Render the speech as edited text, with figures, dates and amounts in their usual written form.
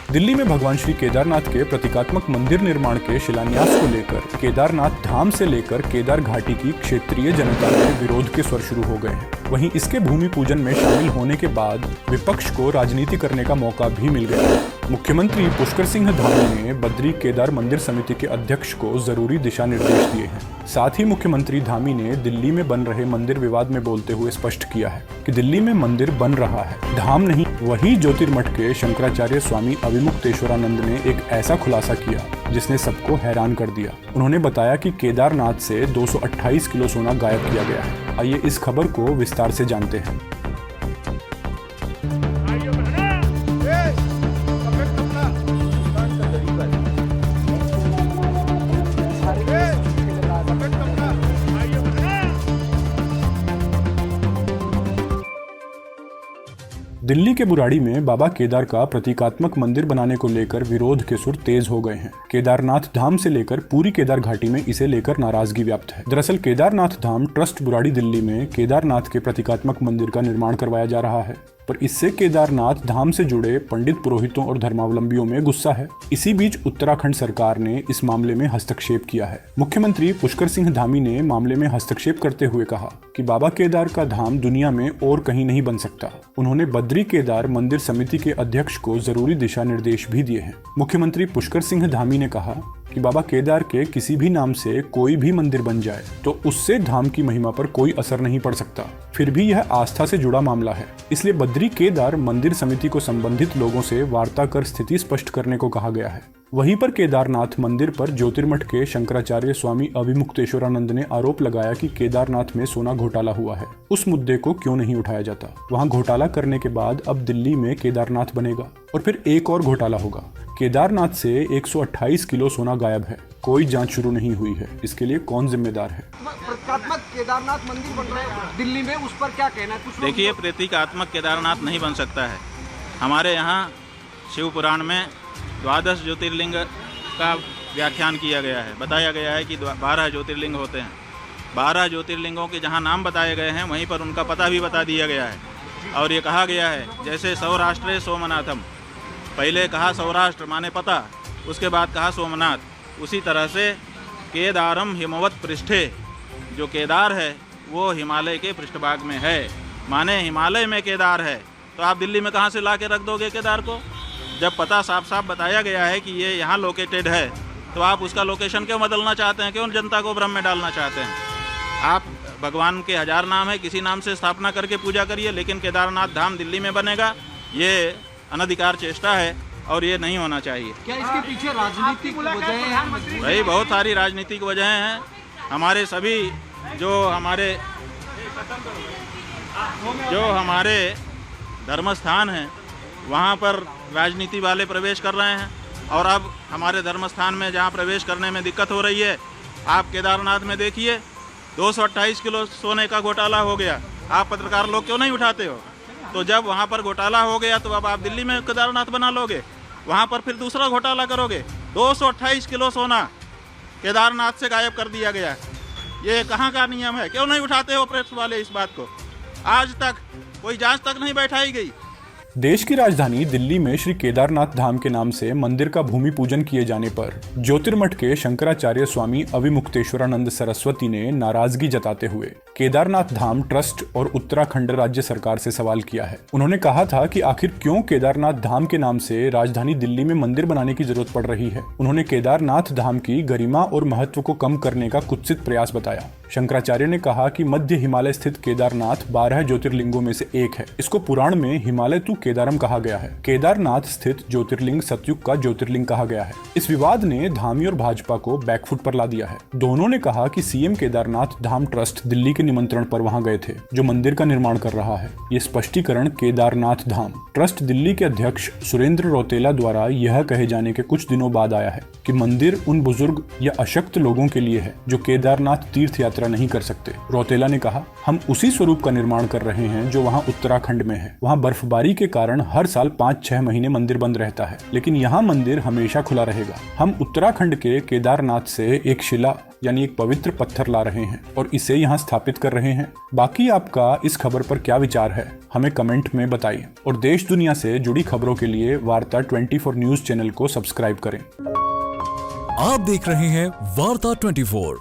दिल्ली में भगवान श्री केदारनाथ के प्रतीकात्मक मंदिर निर्माण के शिलान्यास को लेकर केदारनाथ धाम से लेकर केदार घाटी की क्षेत्रीय जनता में विरोध के स्वर शुरू हो गए हैं। वहीं इसके भूमि पूजन में शामिल होने के बाद विपक्ष को राजनीति करने का मौका भी मिल गया है। मुख्यमंत्री पुष्कर सिंह धामी ने बद्री केदार मंदिर समिति के अध्यक्ष को जरूरी दिशा निर्देश दिए हैं। साथ ही मुख्यमंत्री धामी ने दिल्ली में बन रहे मंदिर विवाद में बोलते हुए स्पष्ट किया है कि दिल्ली में मंदिर बन रहा है, धाम नहीं। वहीं ज्योतिर्मठ के शंकराचार्य स्वामी अविमुक्तेश्वरानंद ने एक ऐसा खुलासा किया जिसने सबको हैरान कर दिया। उन्होंने बताया कि केदारनाथ से 228 किलो सोना गायब किया गया है। आइए इस खबर को विस्तार से जानते हैं। दिल्ली के बुराड़ी में बाबा केदार का प्रतीकात्मक मंदिर बनाने को लेकर विरोध के सुर तेज हो गए हैं। केदारनाथ धाम से लेकर पूरी केदार घाटी में इसे लेकर नाराजगी व्याप्त है। दरअसल केदारनाथ धाम ट्रस्ट बुराड़ी दिल्ली में केदारनाथ के प्रतीकात्मक मंदिर का निर्माण करवाया जा रहा है, पर इससे केदारनाथ धाम से जुड़े पंडित पुरोहितों और धर्मावलंबियों में गुस्सा है। इसी बीच उत्तराखंड सरकार ने इस मामले में हस्तक्षेप किया है। मुख्यमंत्री पुष्कर सिंह धामी ने मामले में हस्तक्षेप करते हुए कहा कि बाबा केदार का धाम दुनिया में और कहीं नहीं बन सकता। उन्होंने बद्री केदार मंदिर समिति के अध्यक्ष को जरूरी दिशा निर्देश भी दिए हैं। मुख्यमंत्री पुष्कर सिंह धामी ने कहा कि बाबा केदार के किसी भी नाम से कोई भी मंदिर बन जाए तो उससे धाम की महिमा पर कोई असर नहीं पड़ सकता। फिर भी यह आस्था से जुड़ा मामला है, इसलिए बद्री केदार मंदिर समिति को संबंधित लोगों से वार्ता कर स्थिति स्पष्ट करने को कहा गया है। वहीं पर केदारनाथ मंदिर पर ज्योतिर्मठ के शंकराचार्य स्वामी अविमुक्तेश्वरानंद ने आरोप लगाया कि केदारनाथ में सोना घोटाला हुआ है। उस मुद्दे को क्यों नहीं उठाया जाता? वहां घोटाला करने के बाद अब दिल्ली में केदारनाथ बनेगा और फिर एक और घोटाला होगा। केदारनाथ से 128 किलो सोना गायब है, कोई जांच शुरू नहीं हुई है। इसके लिए कौन जिम्मेदार है? प्रतीकात्मक केदारनाथ मंदिर बन रहे हैं दिल्ली में, उस पर क्या कहना है? देखिए, प्रतीकात्मक केदारनाथ नहीं बन सकता है। हमारे यहाँ शिव पुराण में 12 ज्योतिर्लिंग का व्याख्यान किया गया है। बताया गया है कि 12 ज्योतिर्लिंग होते हैं। 12 ज्योतिर्लिंगों के जहाँ नाम बताए गए हैं वहीं पर उनका पता भी बता दिया गया है। और ये कहा गया है जैसे सौराष्ट्रे सोमनाथम, पहले कहा सौराष्ट्र माने पता, उसके बाद कहा सोमनाथ। उसी तरह से केदारम हिमवत पृष्ठे, जो केदार है वो हिमालय के पृष्ठभाग में है, माने हिमालय में केदार है। तो आप दिल्ली में कहाँ से ला के रख दोगे केदार को? जब पता साफ साफ बताया गया है कि ये यहाँ लोकेटेड है, तो आप उसका लोकेशन क्यों बदलना चाहते हैं? क्यों जनता को भ्रम में डालना चाहते हैं? आप भगवान के 1000 नाम है, किसी नाम से स्थापना करके पूजा करिए, लेकिन केदारनाथ धाम दिल्ली में बनेगा, ये अनधिकार चेष्टा है और ये नहीं होना चाहिए। क्या इसके पीछे राजनीतिक वजह है? भाई बहुत सारी राजनीतिक वजहें हैं। हमारे सभी जो हमारे धर्म स्थान हैं वहाँ पर राजनीति वाले प्रवेश कर रहे हैं, और अब हमारे धर्म स्थान में जहाँ प्रवेश करने में दिक्कत हो रही है, आप केदारनाथ में देखिए 228 किलो सोने का घोटाला हो गया। आप पत्रकार लोग क्यों नहीं उठाते हो? तो जब वहाँ पर घोटाला हो गया तो अब आप दिल्ली में केदारनाथ बना लोगे, वहाँ पर फिर दूसरा घोटाला करोगे। 228 किलो सोना केदारनाथ से गायब कर दिया गया। ये कहाँ का नियम है? क्यों नहीं उठाते हो प्रेस वाले इस बात को? आज तक कोई जांच तक नहीं बैठाई गई। देश की राजधानी दिल्ली में श्री केदारनाथ धाम के नाम से मंदिर का भूमि पूजन किए जाने पर ज्योतिर्मठ के शंकराचार्य स्वामी अविमुक्तेश्वरानंद सरस्वती ने नाराजगी जताते हुए केदारनाथ धाम ट्रस्ट और उत्तराखंड राज्य सरकार से सवाल किया है। उन्होंने कहा था कि आखिर क्यों केदारनाथ धाम के नाम से राजधानी दिल्ली में मंदिर बनाने की जरूरत पड़ रही है। उन्होंने केदारनाथ धाम की गरिमा और महत्व को कम करने का कुत्सित प्रयास बताया। शंकराचार्य ने कहा कि मध्य हिमालय स्थित केदारनाथ 12 ज्योतिर्लिंगों में से एक है। इसको पुराण में हिमालय तू केदारम कहा गया है। केदारनाथ स्थित ज्योतिर्लिंग सतयुग का ज्योतिर्लिंग कहा गया है। इस विवाद ने धामी और भाजपा को बैकफुट पर ला दिया है। दोनों ने कहा कि सीएम केदारनाथ धाम ट्रस्ट दिल्ली के निमंत्रण पर वहां गए थे, जो मंदिर का निर्माण कर रहा है। ये स्पष्टीकरण केदारनाथ धाम ट्रस्ट दिल्ली के अध्यक्ष सुरेंद्र रौतेला द्वारा यह कहे जाने के कुछ दिनों बाद आया है कि मंदिर उन बुजुर्ग या अशक्त लोगों के लिए है जो केदारनाथ तीर्थ यात्रा नहीं कर सकते। रौतेला ने कहा, हम उसी स्वरूप का निर्माण कर रहे हैं जो वहाँ उत्तराखंड में है। वहाँ बर्फबारी के कारण हर साल 5-6 महीने मंदिर बंद रहता है, लेकिन यहाँ मंदिर हमेशा खुला रहेगा। हम उत्तराखंड के केदारनाथ से एक शिला यानी एक पवित्र पत्थर ला रहे हैं और इसे यहाँ स्थापित कर रहे हैं। बाकी आपका इस खबर पर क्या विचार है, हमें कमेंट में बताइए और देश दुनिया से जुड़ी खबरों के लिए वार्ता 24 न्यूज चैनल को सब्सक्राइब करें। आप देख रहे हैं वार्ता 24।